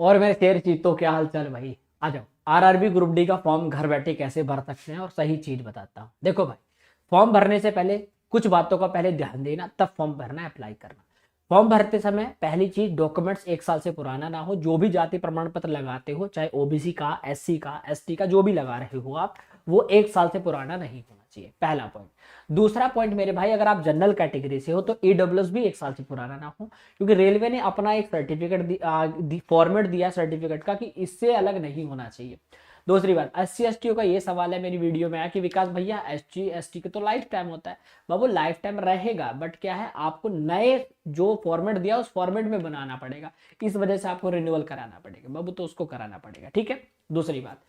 और मेरे शेर चीतों, क्या हाल चाल भाई? आ जाओ। आरआरबी ग्रुप डी का फॉर्म घर बैठे कैसे भर सकते हैं और सही चीज बताता हूँ। देखो भाई, फॉर्म भरने से पहले कुछ बातों का पहले ध्यान देना, तब फॉर्म भरना, अप्लाई करना। फॉर्म भरते समय पहली चीज, डॉक्यूमेंट्स 1 साल से पुराना ना हो। जो भी जाति प्रमाण पत्र लगाते हो, चाहे ओबीसी का, एससी का, एसटी का, जो भी लगा रहे हो आप, वो 1 साल से पुराना नहीं होना चाहिए, पहला पॉइंट। दूसरा पॉइंट मेरे भाई, अगर आप जनरल कैटेगरी से हो तो ईडब्ल्यूएस भी 1 साल से पुराना ना हो, क्योंकि रेलवे ने अपना एक सर्टिफिकेट फॉर्मेट दिया सर्टिफिकेट का कि इससे अलग नहीं होना चाहिए। दूसरी बात, एससी एसटी का ये सवाल है मेरी वीडियो में आया कि विकास भैया एससी एसटी का तो लाइफ टाइम होता है। बाबू लाइफ टाइम रहेगा, बट क्या है, आपको नए जो फॉर्मेट दिया उस फॉर्मेट में बनाना पड़ेगा। इस वजह से आपको रिन्यूअल कराना पड़ेगा बाबू, तो उसको कराना पड़ेगा, ठीक है। दूसरी बात,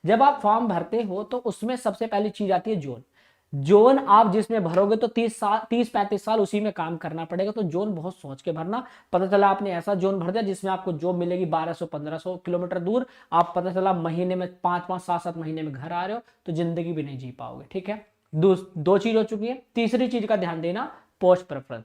जब आप फॉर्म भरते हो तो उसमें सबसे पहली चीज आती है जोन। जोन आप जिसमें भरोगे तो 30 साल 30-35 साल उसी में काम करना पड़ेगा, तो जोन बहुत सोच के भरना। पता चला आपने ऐसा जोन भर दिया जिसमें आपको जॉब मिलेगी 1200-1500 किलोमीटर दूर, आप पता चला महीने में 5-5 7-7 महीने में घर आ रहे हो, तो जिंदगी भी नहीं जी पाओगे, ठीक है। दो चीज हो चुकी है। तीसरी चीज का ध्यान देना, पोस्ट प्रेफरेंस।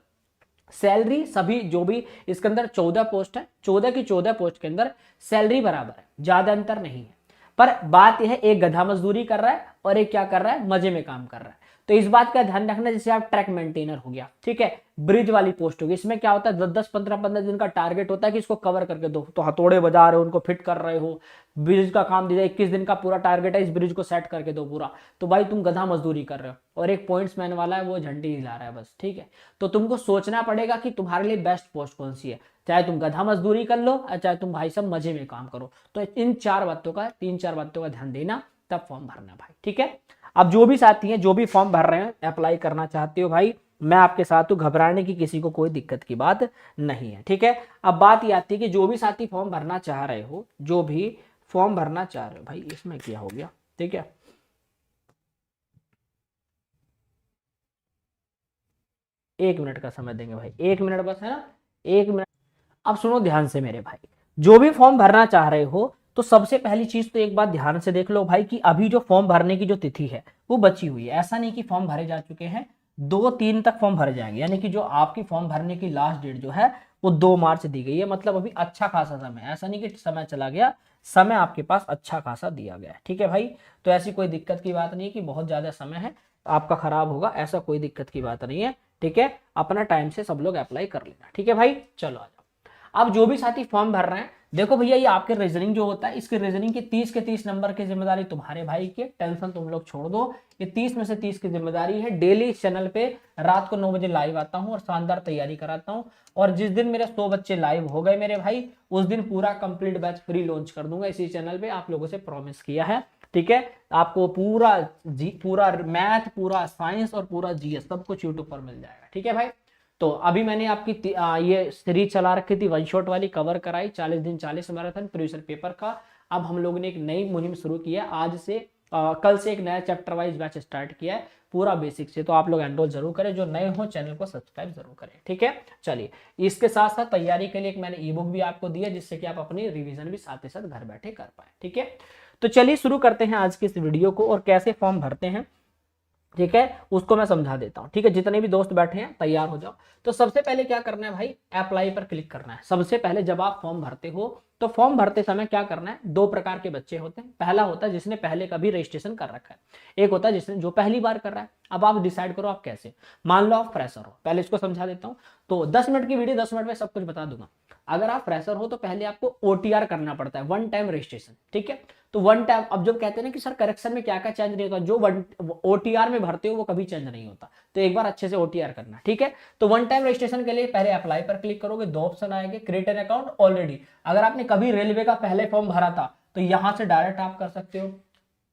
सैलरी सभी जो भी इसके अंदर 14 पोस्ट है, 14 की 14 पोस्ट के अंदर सैलरी बराबर है, ज्यादा अंतर नहीं है। पर बात यह है, एक गधा मजदूरी कर रहा है और एक क्या कर रहा है, मजे में काम कर रहा है। तो इस बात का ध्यान रखना, जैसे आप ट्रैक मेंटेनर हो गया, ठीक है, ब्रिज वाली पोस्ट होगी, इसमें क्या होता है 10-10 15-15 दिन का टारगेट होता है कि इसको कवर करके दो, तो हथौड़े बजा रहे हो, उनको फिट कर रहे हो। ब्रिज का काम दिया 21 दिन का पूरा टारगेट है, इस ब्रिज को सेट करके दो पूरा, तो भाई तुम गधा मजदूरी कर रहे हो। और एक पॉइंट्समैन वाला है, वो झंडी हिला रहा है बस, ठीक है। तो तुमको सोचना पड़ेगा कि तुम्हारे लिए बेस्ट पोस्ट कौन सी है, चाहे तुम गधा मजदूरी कर लो और चाहे तुम भाई सब मजे में काम करो। तो इन 3-4 बातों का ध्यान देना, तब फॉर्म भरना भाई, ठीक है। अब जो भी साथी हैं, जो भी फॉर्म भर रहे हैं, अप्लाई करना चाहते हो भाई, मैं आपके साथ हूं, घबराने की किसी को कोई दिक्कत की बात नहीं है, ठीक है। अब बात ये आती है कि जो भी साथी फॉर्म भरना चाह रहे हो, जो भी फॉर्म भरना चाह रहे हो भाई, इसमें क्या हो गया, ठीक है। 1 मिनट का समय देंगे भाई, 1 मिनट बस, है ना, 1 मिनट। अब सुनो ध्यान से मेरे भाई, जो भी फॉर्म भरना चाह रहे हो, तो सबसे पहली चीज तो एक बात ध्यान से देख लो भाई, कि अभी जो फॉर्म भरने की जो तिथि है वो बची हुई है। ऐसा नहीं कि फॉर्म भरे जा चुके हैं, 2-3 तक फॉर्म भरे जाएंगे, यानी कि जो आपकी फॉर्म भरने की लास्ट डेट जो है वो 2 मार्च दी गई है। मतलब अभी अच्छा खासा समय है, ऐसा नहीं कि समय चला गया, समय आपके पास अच्छा खासा दिया गया है, ठीक है भाई। तो ऐसी कोई दिक्कत की बात नहीं है कि बहुत ज्यादा समय है आपका खराब होगा, ऐसा कोई दिक्कत की बात नहीं है, ठीक है। अपना टाइम से सब लोग अप्लाई कर लेना, ठीक है भाई। चलो आ जाओ। अब जो भी साथी फॉर्म भर रहे हैं, देखो भैया, ये आपके रीजनिंग जो होता है, इसके रीजनिंग के 30 के 30 नंबर की जिम्मेदारी तुम्हारे भाई की, टेंशन तुम लोग छोड़ दो। ये 30 में से 30 की जिम्मेदारी है। डेली इस चैनल पे रात को 9 बजे लाइव आता हूँ और शानदार तैयारी कराता हूँ। और जिस दिन मेरे 100 बच्चे लाइव हो गए मेरे भाई, उस दिन पूरा कंप्लीट बैच फ्री लॉन्च कर दूंगा इसी चैनल पे, आप लोगों से प्रॉमिस किया है, ठीक है। आपको पूरा मैथ, पूरा साइंस और पूरा जीएस सब कुछ यूट्यूब पर मिल जाएगा, ठीक है भाई। तो अभी मैंने आपकी ये सीरीज चला रखी थी, वन शॉट वाली, कवर कराई 40 दिन 40 मैराथन प्रीवियस पेपर का। अब हम लोगों ने एक नई मुहिम शुरू की है, आज से कल से एक नया चैप्टर वाइज बैच स्टार्ट किया है, पूरा बेसिक से। तो आप लोग एनरोल जरूर करें, जो नए हो चैनल को सब्सक्राइब जरूर करें, ठीक है। चलिए, इसके साथ साथ तैयारी के लिए एक मैंने ई बुक भी आपको दी है, जिससे कि आप अपनी रिवीजन भी साथ ही साथ घर बैठे कर पाए, ठीक है। तो चलिए शुरू करते हैं आज की इस वीडियो को, और कैसे फॉर्म भरते हैं, ठीक है, उसको मैं समझा देता हूं, ठीक है। जितने भी दोस्त बैठे हैं तैयार हो जाओ। तो सबसे पहले क्या करना है भाई, अप्लाई पर क्लिक करना है। सबसे पहले जब आप फॉर्म भरते हो, तो फॉर्म भरते समय क्या करना है, 2 प्रकार के बच्चे होते हैं। पहला होता है जिसने पहले कभी रजिस्ट्रेशन कर रखा है, एक होता है जिसने जो पहली बार कर रहा है। अब आप डिसाइड करो आप कैसे। मान लो आप फ्रेशर हो, पहले इसको समझा देता हूँ। तो 10 मिनट की वीडियो, 10 मिनट में सब कुछ बता दूंगा। अगर आप फ्रेशर हो तो पहले आपको ओटीआर करना पड़ता है, वन टाइम रजिस्ट्रेशन, ठीक है। तो वन टाइम, अब जब कहते हैं ना कि सर करेक्शन में क्या क्या चेंज नहीं होता, जो ओटीआर में भरते हो वो कभी चेंज नहीं होता, तो एक बार अच्छे से ओटीआर करना, ठीक है। तो वन टाइम रजिस्ट्रेशन के लिए पहले अप्लाई पर क्लिक करोगे, 2 ऑप्शन आएंगे, क्रिएट एन अकाउंट ऑलरेडी। अगर आपने कभी रेलवे का पहले फॉर्म भरा था तो यहां से डायरेक्ट आप कर सकते हो,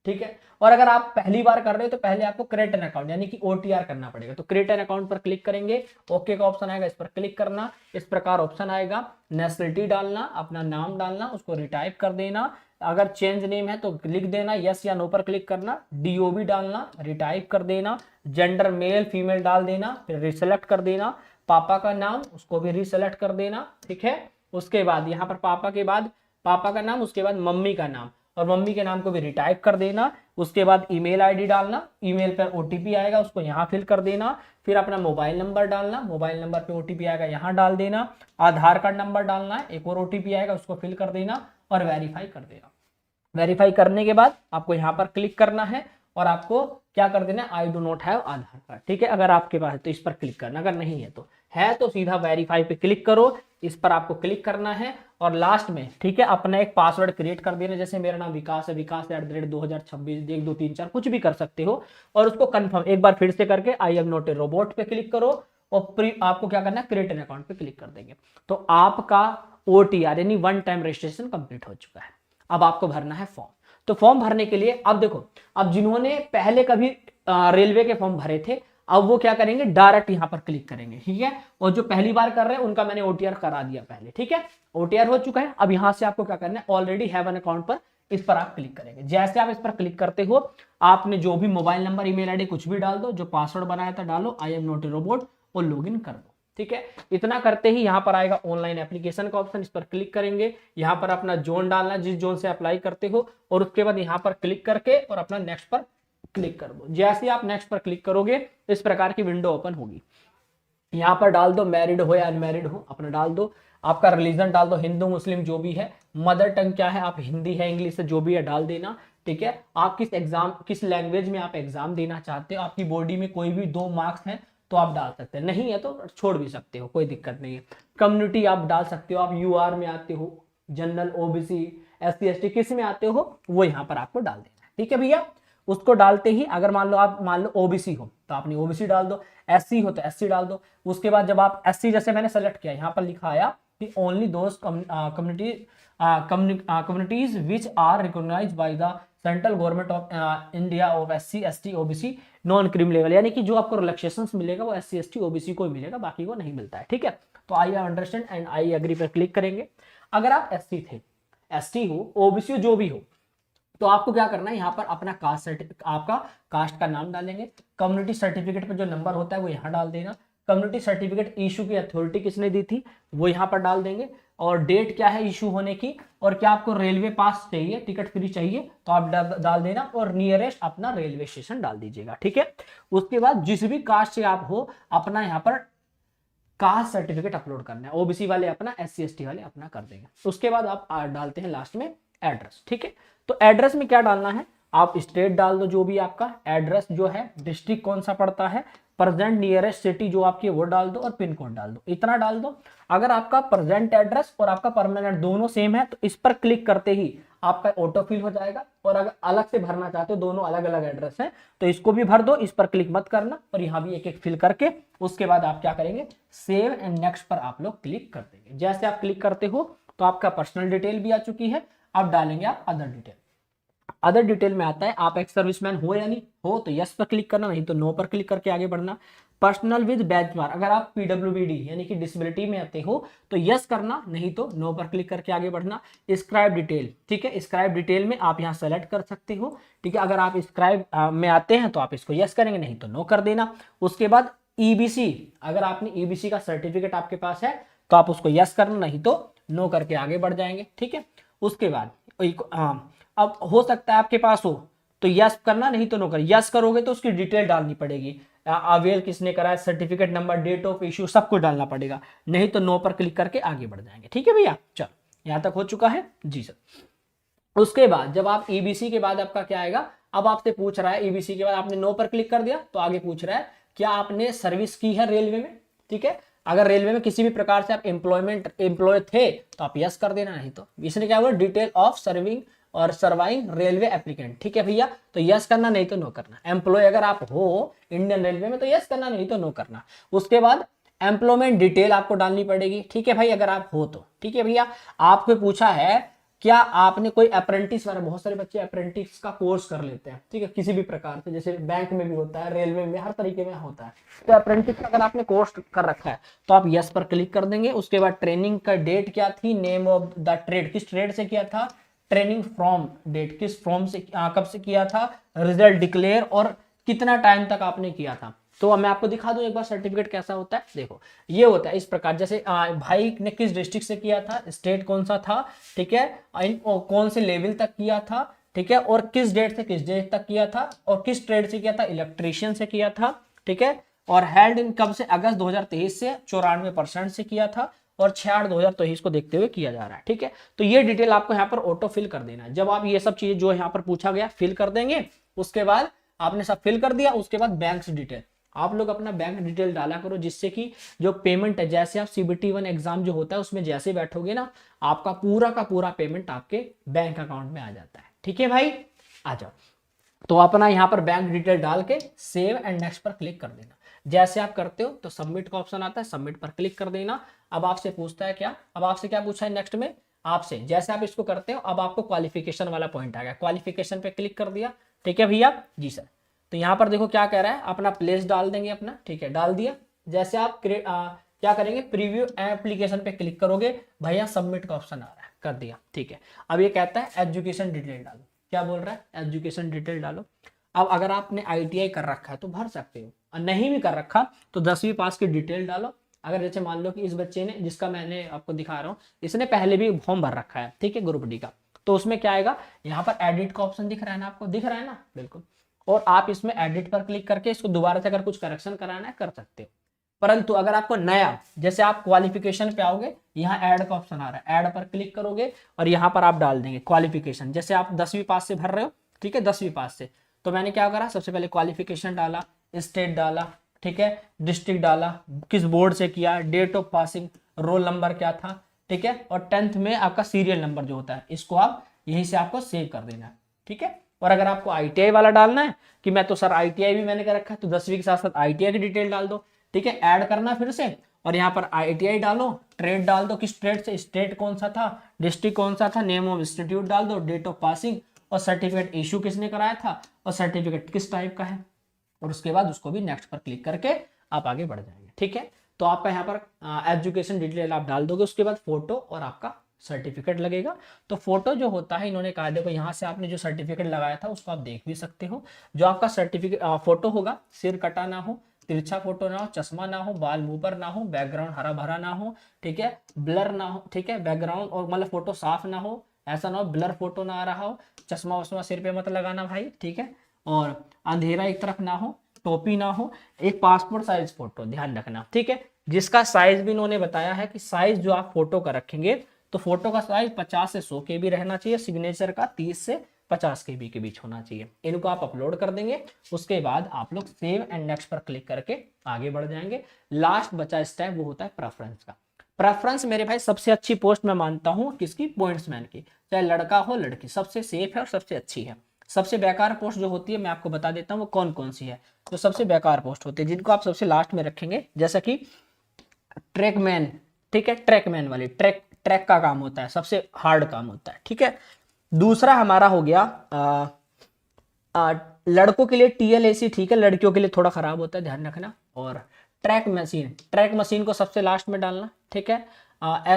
ठीक है। और अगर आप पहली बार कर रहे हो तो पहले आपको क्रिएट एन अकाउंट यानी कि ओटीआर करना पड़ेगा। तो क्रिएट एन अकाउंट पर क्लिक करेंगे, ओके का ऑप्शन आएगा, इस पर क्लिक करना। इस प्रकार ऑप्शन आएगा, नेशनलिटी डालना, अपना नाम डालना, उसको रिटाइप कर देना। अगर चेंज नेम है तो लिख देना यस या नो पर क्लिक करना, डीओबी डालना, रिटाइप कर देना, जेंडर मेल फीमेल डाल देना, फिर रिसेलेक्ट कर देना। पापा का नाम उसको भी रिसेलेक्ट कर देना, ठीक है। उसके बाद यहाँ पर पापा के बाद पापा का नाम, उसके बाद मम्मी का नाम, और मम्मी के नाम को भी रिटाइप कर देना। उसके बाद ईमेल आईडी डालना, ईमेल पर ओटीपी आएगा उसको यहाँ फिल कर देना। फिर अपना मोबाइल नंबर डालना, मोबाइल नंबर पे ओटीपी आएगा यहाँ डाल देना। आधार कार्ड नंबर डालना है, एक और ओटीपी आएगा उसको फिल कर देना और वेरीफाई कर देना। वेरीफाई करने के बाद आपको यहाँ पर क्लिक करना है और आपको क्या कर देना है, I do not have Aadhaar card. ठीक है, अगर आपके पास है तो इस पर क्लिक करना, अगर नहीं है तो सीधा वेरीफाई पे क्लिक करो, इस पर आपको क्लिक करना है और लास्ट में ठीक है अपना एक पासवर्ड क्रिएट कर देना। जैसे मेरा नाम विकास है, विकास@2026 1 2 3 4 कुछ भी कर सकते हो और उसको कंफर्म एक बार फिर से करके I am not a robot पे क्लिक करो और आपको क्या करना है, क्रिएट एन अकाउंट पे क्लिक कर देंगे तो आपका OTR यानी वन टाइम रजिस्ट्रेशन कंप्लीट हो चुका है। अब आपको भरना है फॉर्म। तो फॉर्म भरने के लिए अब देखो, अब जिन्होंने पहले कभी रेलवे के फॉर्म भरे थे अब वो क्या करेंगे, डायरेक्ट यहां पर क्लिक करेंगे। ठीक है, और जो पहली बार कर रहे हैं उनका मैंने OTR करा दिया पहले। ठीक है, OTR हो चुका है। अब यहां से आपको क्या करना है, ऑलरेडी हैव एन अकाउंट पर इस पर आप क्लिक करेंगे। जैसे आप इस पर क्लिक करते हो आपने जो भी मोबाइल नंबर ईमेल आईडी कुछ भी डाल दो, जो पासवर्ड बनाया था डालो, I am not a robot और लॉगिन कर दो। ठीक है, इतना करते ही यहाँ पर आएगा ऑनलाइन एप्लीकेशन का ऑप्शन, इस पर क्लिक करेंगे। यहाँ पर अपना जोन डालना जिस जोन से अप्लाई करते हो और उसके बाद यहाँ पर क्लिक करके और अपना नेक्स्ट पर क्लिक कर दो। जैसे आप नेक्स्ट पर क्लिक करोगे इस प्रकार की विंडो ओपन होगी। यहाँ पर डाल दो मैरिड हो या अनमैरिड हो, अपना डाल दो। आपका रिलीजन डाल दो, हिंदू मुस्लिम जो भी है। मदर टंग क्या है, आप हिंदी है इंग्लिश है जो भी है डाल देना। ठीक है, आप किस लैंग्वेज में आप एग्जाम देना चाहते हो, आपकी बॉडी में कोई भी 2 मार्क्स हैं तो आप डाल सकते हैं, नहीं है तो छोड़ भी सकते हो, कोई दिक्कत नहीं है। कम्युनिटी आप डाल सकते हो, आप UR में आते हो, जनरल OBC SC ST किस में आते हो वो यहाँ पर आपको डाल देना है। ठीक है भैया, उसको डालते ही अगर मान लो OBC हो तो आपने OBC डाल दो, SC हो तो SC डाल दो। उसके बाद जब आप SC जैसे मैंने सेलेक्ट किया, यहाँ पर लिखा आया कि only those communities which are recognised by the central government of India of SC ST OBC non cream level, यानी कि जो आपको रिलैक्सेशन मिलेगा वो SC ST OBC को मिलेगा, बाकी को नहीं मिलता है। ठीक है, तो I understand and I agree पर क्लिक करेंगे। अगर आप SC थे, ST हो, OBC हो, जो भी हो, तो आपको क्या करना है, यहाँ पर अपना कास्ट सर्टिफिकेट, आपका कास्ट का नाम डालेंगे। कम्युनिटी सर्टिफिकेट पर जो नंबर होता है वो यहाँ डाल देना। कम्युनिटी सर्टिफिकेट इशू की अथॉरिटी किसने दी थी वो यहाँ पर डाल देंगे और डेट क्या है इशू होने की, और क्या आपको रेलवे पास चाहिए, टिकट फ्री चाहिए तो आप डाल देना और नियरेस्ट अपना रेलवे स्टेशन डाल दीजिएगा। ठीक है, उसके बाद जिस भी कास्ट से आप हो अपना यहाँ पर कास्ट सर्टिफिकेट अपलोड करना है। OBC वाले अपना, SC ST वाले अपना कर देंगे। उसके बाद आप डालते हैं लास्ट में एड्रेस। ठीक है, तो एड्रेस में क्या डालना है, आप स्टेट डाल दो जो भी आपका एड्रेस जो है, डिस्ट्रिक्ट कौन सा पड़ता है, प्रेजेंट नियरेस्ट सिटी जो आपकी वो डाल दो और पिन कोड डाल दो, इतना डाल दो। अगर आपका प्रेजेंट एड्रेस और आपका परमानेंट दोनों सेम है तो इस पर क्लिक करते ही आपका ऑटो फिल हो जाएगा। और अगर अलग से भरना चाहते हो, दोनों अलग अलग एड्रेस है तो इसको भी भर दो, इस पर क्लिक मत करना और यहाँ भी एक एक फिल करके उसके बाद आप क्या करेंगे, सेव एंड नेक्स्ट पर आप लोग क्लिक कर देंगे। जैसे आप क्लिक करते हो तो आपका पर्सनल डिटेल भी आ चुकी है। अब डालेंगे आप अदर डिटेल। अदर डिटेल में आता है आप एक सर्विसमैन हो या नहीं हो तो यस पर क्लिक करना, नहीं तो नो पर क्लिक करके आगे बढ़ना। पर्सनल विद बेंचमार्क, अगर आप PWBD यानी कि डिसेबिलिटी में आते हो तो यस करना, नहीं तो नो पर क्लिक करके आगे बढ़ना। स्क्राइब डिटेल, ठीक है, स्क्राइब डिटेल में आप यहाँ सेलेक्ट कर सकते हो। ठीक है, अगर आप स्क्राइब में आते हैं तो आप इसको यस करेंगे, नहीं तो नो कर देना। उसके बाद EBC, अगर आपने EBC का सर्टिफिकेट आपके पास है तो आप उसको यस करना, नहीं तो नो करके आगे बढ़ जाएंगे। ठीक है, उसके बाद अब हो सकता है आपके पास हो तो यस करना, नहीं तो नो कर। यस करोगे तो उसकी डिटेल डालनी पड़ेगी, अवेल किसने करा है, certificate number, date of issue, सब कुछ डालना पड़ेगा, नहीं तो नो पर क्लिक करके आगे बढ़ जाएंगे। ठीक है भैया, चलो यहां तक हो चुका है जी सर। उसके बाद जब आप EBC के बाद आपका क्या आएगा, अब आपसे पूछ रहा है EBC के बाद आपने नो पर क्लिक कर दिया तो आगे पूछ रहा है क्या आपने सर्विस की है रेलवे में। ठीक है, अगर रेलवे में किसी भी प्रकार से आप एम्प्लॉय थे तो आप यस कर देना, नहीं तो इसने क्या बोला, डिटेल ऑफ सर्विंग और सर्वाइंग रेलवे एप्लीकेंट। ठीक है भैया, तो यस करना, नहीं तो नो करना। एम्प्लॉय अगर आप हो इंडियन रेलवे में तो यस करना, नहीं तो नो करना। उसके बाद एम्प्लॉयमेंट डिटेल आपको डालनी पड़ेगी। ठीक है भाई, अगर आप हो तो। ठीक है भैया, आपको पूछा है क्या आपने कोई अप्रेंटिस वाला, बहुत सारे बच्चे अप्रेंटिस का कोर्स कर लेते हैं। ठीक है, किसी भी प्रकार से, जैसे बैंक में भी होता है, रेलवे में, हर तरीके में होता है। तो अप्रेंटिस का अगर आपने कोर्स कर रखा है तो आप यस पर क्लिक कर देंगे। उसके बाद ट्रेनिंग का डेट क्या थी, नेम ऑफ द ट्रेड, किस ट्रेड से किया था, ट्रेनिंग फ्रॉम डेट, किस फ्रॉम से, कब से किया था, रिजल्ट डिक्लेयर और कितना टाइम तक आपने किया था। तो अब मैं आपको दिखा दूं एक बार सर्टिफिकेट कैसा होता है। देखो ये होता है इस प्रकार, जैसे भाई ने किस डिस्ट्रिक्ट से किया था, स्टेट कौन सा था, ठीक है, कौन से लेवल तक किया था, ठीक है, और किस डेट से किस डेट तक किया था, और किस ट्रेड से किया था, इलेक्ट्रीशियन से किया था, ठीक है, और हेल्ड इन कब से, अगस्त 2023 से 94% से किया था, और 6/8/2023 को देखते हुए किया जा रहा है, ठीक है। तो ये डिटेल आपको यहाँ पर ऑटो फिल कर देना है। जब आप ये सब चीजें जो यहाँ पर पूछा गया फिल कर देंगे, उसके बाद आपने सब फिल कर दिया, उसके बाद बैंक डिटेल आप लोग अपना बैंक डिटेल डाला करो, जिससे कि जो पेमेंट है, जैसे आप CBT 1 एग्जाम जो होता है उसमें जैसे बैठोगे ना, आपका पूरा का पूरा पेमेंट आपके बैंक अकाउंट में आ जाता है, ठीक है भाई। आ जाओ, तो अपना यहाँ पर बैंक डिटेल डाल के सेव एंड नेक्स्ट पर क्लिक कर देना। जैसे आप करते हो तो सबमिट का ऑप्शन आता है, सबमिट पर क्लिक कर देना। अब आपसे पूछता है क्या, अब आपसे क्या पूछा है नेक्स्ट में, आपसे जैसे आप इसको करते हो अब आपको क्वालिफिकेशन वाला पॉइंट आ गया, क्वालिफिकेशन पे क्लिक कर दिया, ठीक है भैया जी सर। तो यहाँ पर देखो क्या कह रहा है, अपना प्लेस डाल देंगे अपना, ठीक है, डाल दिया। जैसे आप क्या करेंगे, प्रीव्यू एप्लीकेशन पे क्लिक करोगे, भैया सबमिट का ऑप्शन आ रहा है, कर दिया, ठीक है। अब ये कहता है एजुकेशन डिटेल डालो, क्या बोल रहा है, एजुकेशन डिटेल डालो। अब अगर आपने ITI कर रखा है तो भर सकते हो, और नहीं भी कर रखा तो 10वीं पास की डिटेल डालो। अगर जैसे मान लो कि इस बच्चे ने, जिसका मैंने आपको दिखा रहा हूँ, इसने पहले भी फॉर्म भर रखा है, ठीक है, ग्रुप डी का, तो उसमें क्या आएगा, यहाँ पर एडिट का ऑप्शन दिख रहा है ना, आपको दिख रहा है ना, बिल्कुल। और आप इसमें एडिट पर क्लिक करके इसको दोबारा से अगर कुछ करेक्शन कराना है कर सकते हो। परंतु अगर आपको नया, जैसे आप क्वालिफिकेशन पे आओगे, यहाँ ऐड का ऑप्शन आ रहा है, ऐड पर क्लिक करोगे और यहाँ पर आप डाल देंगे क्वालिफिकेशन। जैसे आप 10वीं पास से भर रहे हो, ठीक है, 10वीं पास से, तो मैंने क्या करा, सबसे पहले क्वालिफिकेशन डाला, स्टेट डाला, ठीक है, डिस्ट्रिक्ट डाला, किस बोर्ड से किया, date of passing, roll number क्या था, ठीक है, और 10th में आपका सीरियल नंबर जो होता है, इसको आप यहीं से आपको सेव कर देना है, ठीक है। और अगर आपको ITI वाला डालना है कि मैं तो सर ITI भी मैंने कर रखा है, तो 10वीं के साथ साथ ITI की डिटेल डाल दो, ठीक है, ऐड करना फिर से, और यहाँ पर ITI डालो, ट्रेड डाल दो, किस ट्रेड से, स्टेट कौन सा था, डिस्ट्रिक्ट कौन सा था, नेम ऑफ इंस्टीट्यूट डाल दो, डेट ऑफ पासिंग, और सर्टिफिकेट इशू किसने कराया था, और सर्टिफिकेट किस टाइप का है, और उसके बाद उसको भी नेक्स्ट पर क्लिक करके आप आगे बढ़ जाएंगे, ठीक है। तो आपका यहाँ पर एजुकेशन डिटेल आप डाल दोगे, उसके बाद फोटो और आपका सर्टिफिकेट लगेगा। तो फोटो जो होता है, इन्होंने कहा देखो यहाँ से आपने जो सर्टिफिकेट लगाया था उसको आप देख भी सकते हो। जो आपका सर्टिफिकेट फोटो होगा, सिर कटा ना हो, तिरछा फोटो ना हो, चश्मा ना हो, बाल मुंह पर ना हो, बैकग्राउंड हरा भरा ना हो, ठीक है, ब्लर ना हो, ठीक है, बैकग्राउंड और मतलब फोटो साफ ना हो, ऐसा ना हो ब्लर फोटो ना आ रहा हो, चश्मा वश्मा सिर पे मत लगाना भाई, ठीक है, और अंधेरा एक तरफ ना हो, टोपी ना हो, एक पासपोर्ट साइज फोटो ध्यान रखना, ठीक है, जिसका साइज भी इन्होंने बताया है कि साइज जो आप फोटो का रखेंगे, तो फोटो का साइज 50 से 100 KB रहना चाहिए, सिग्नेचर का 30 से 50 KB के बीच होना चाहिए। इनको आप अपलोड कर देंगे, उसके बाद आप लोग सेव एंड नेक्स्ट पर क्लिक करके आगे बढ़ जाएंगे। लास्ट बचा स्टेप वो होता है प्रेफरेंस का। प्रेफरेंस मेरे भाई सबसे अच्छी पोस्ट मैं मानता हूँ किसकी, पॉइंट्समैन की, चाहे लड़का हो लड़की, सबसे सेफ है और सबसे अच्छी है। सबसे बेकार पोस्ट जो होती है मैं आपको बता देता हूँ वो कौन कौन सी है। जो सबसे बेकार पोस्ट होती है जिनको आप सबसे लास्ट में रखेंगे, जैसा कि ट्रैकमैन, ठीक है, ट्रैकमैन वाली, ट्रैक ट्रैक का काम होता है, सबसे हार्ड काम होता है, ठीक है। दूसरा हमारा हो गया लड़कों के लिए TLAC, ठीक है, लड़कियों के लिए थोड़ा खराब होता है, ध्यान रखना। और ट्रैक मशीन को सबसे लास्ट में डालना, ठीक है।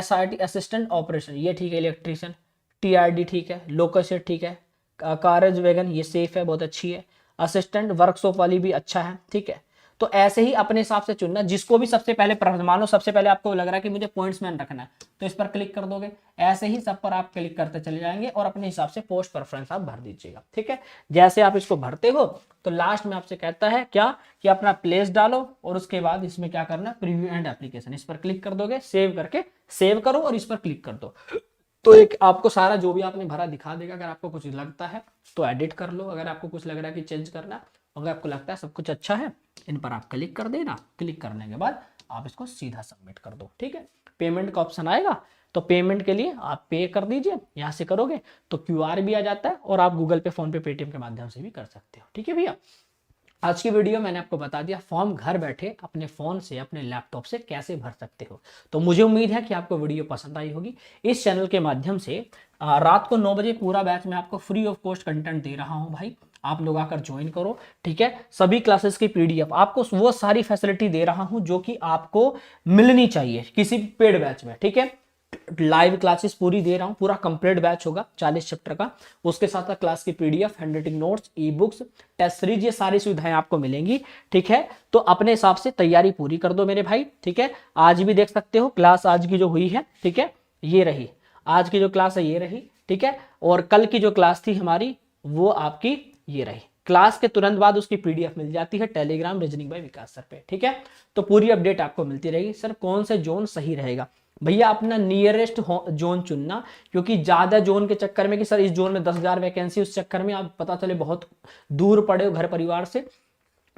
SRT असिस्टेंट ऑपरेशन, ये ठीक है, इलेक्ट्रीशियन, TRD ठीक है, लोकोसेट ठीक है, कारज वैगन ये सेफ है, बहुत अच्छी है, असिस्टेंट वर्कशॉप वाली भी अच्छा है, ठीक है। तो ऐसे ही अपने हिसाब से चुनना, जिसको भी सबसे पहले मानो सबसे पहले आपको लग रहा है कि मुझे पॉइंट्समैन रखना है, तो इस पर क्लिक कर दोगे। ऐसे ही सब पर आप क्लिक करते चले जाएंगे और अपने हिसाब से पोस्ट प्रेफरेंस आप भर दीजिएगा, ठीक है। जैसे आप इसको भरते हो तो लास्ट में आपसे कहता है क्या कि अपना प्लेस डालो, और उसके बाद इसमें क्या करना, प्रीव्यू एंड एप्लीकेशन, इस पर क्लिक कर दोगे, सेव करके सेव करो और इस पर क्लिक कर दो। तो एक आपको सारा जो भी आपने भरा दिखा देगा। अगर आपको कुछ लगता है तो एडिट कर लो, अगर आपको कुछ लग रहा है कि चेंज करना, अगर आपको लगता है सब कुछ अच्छा है, इन पर आप क्लिक कर देना। क्लिक करने के बाद आप इसको सीधा सबमिट कर दो, ठीक है। पेमेंट का ऑप्शन आएगा, तो पेमेंट के लिए आप पे कर दीजिए, यहाँ से करोगे तो QR भी आ जाता है, और आप गूगल पे, फोन पे, पेटीएम के माध्यम से भी कर सकते हो, ठीक है भैया। आज की वीडियो मैंने आपको बता दिया फॉर्म घर बैठे अपने फ़ोन से, अपने लैपटॉप से कैसे भर सकते हो। तो मुझे उम्मीद है कि आपको वीडियो पसंद आई होगी। इस चैनल के माध्यम से रात को 9 बजे पूरा बैच में आपको फ्री ऑफ कॉस्ट कंटेंट दे रहा हूं भाई, आप लोग आकर ज्वाइन करो, ठीक है। सभी क्लासेस की PDF आपको वो सारी फैसिलिटी दे रहा हूं जो कि आपको मिलनी चाहिए किसी पेड बैच में, ठीक है। लाइव क्लासेस पूरी दे रहा हूँ, पूरा कंप्लीट बैच होगा 40 चैप्टर का। उसके साथ साथ क्लास की PDF, handwriting notes, e books, test series, ये सारी सुविधाएं आपको मिलेंगी। ठीक है, तो अपने हिसाब से तैयारी पूरी कर दो मेरे भाई। ठीक है, आज भी देख सकते हो क्लास आज की जो हुई है, ठीक है, ये रही आज की जो क्लास है, ये रही। ठीक है, और कल की जो क्लास थी हमारी वो आपकी ये रही। क्लास के तुरंत बाद उसकी पीडीएफ मिल जाती है टेलीग्राम रीजनिंग बाय विकास सर पे। ठीक है, तो पूरी अपडेट आपको मिलती रहेगी। सर कौन सा जोन सही रहेगा, भैया अपना नियरेस्ट जोन चुनना, क्योंकि ज्यादा जोन के चक्कर में कि सर इस जोन में 10,000 वैकेंसी, उस चक्कर में आप पता चले बहुत दूर पड़े हो घर परिवार से,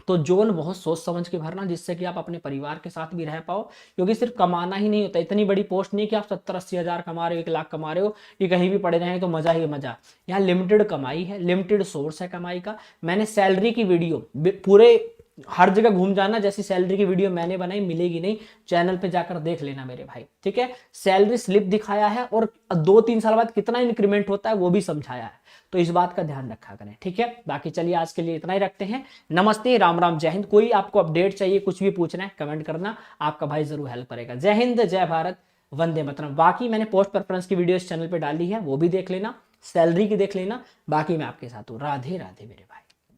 तो जोन बहुत सोच समझ के भरना, जिससे कि आप अपने परिवार के साथ भी रह पाओ। क्योंकि सिर्फ कमाना ही नहीं होता, इतनी बड़ी पोस्ट नहीं कि आप 70-80 हजार कमा रहे हो, 1 लाख कमा रहे हो, कि कहीं भी पड़े रहें तो मजा ही मजा। यहाँ लिमिटेड कमाई है, लिमिटेड सोर्स है कमाई का। मैंने सैलरी की वीडियो पूरे हर जगह घूम जाना, जैसी सैलरी की वीडियो मैंने बनाई मिलेगी नहीं, चैनल पे जाकर देख लेना मेरे भाई। ठीक है, सैलरी स्लिप दिखाया है और 2-3 साल बाद कितना इंक्रीमेंट होता है वो भी समझाया है, तो इस बात का ध्यान रखा करें। ठीक है, बाकी चलिए आज के लिए इतना ही रखते हैं। नमस्ते, राम राम, जय हिंद। कोई आपको अपडेट चाहिए, कुछ भी पूछना है कमेंट करना, आपका भाई जरूर हेल्प करेगा। जय हिंद, जय भारत, वंदे मातरम। बाकी मैंने पोस्ट प्रेफरेंस की वीडियो इस चैनल पे डाली है, वो भी देख लेना, सैलरी की देख लेना। बाकी मैं आपके साथ हूँ। राधे राधे मेरे भाई।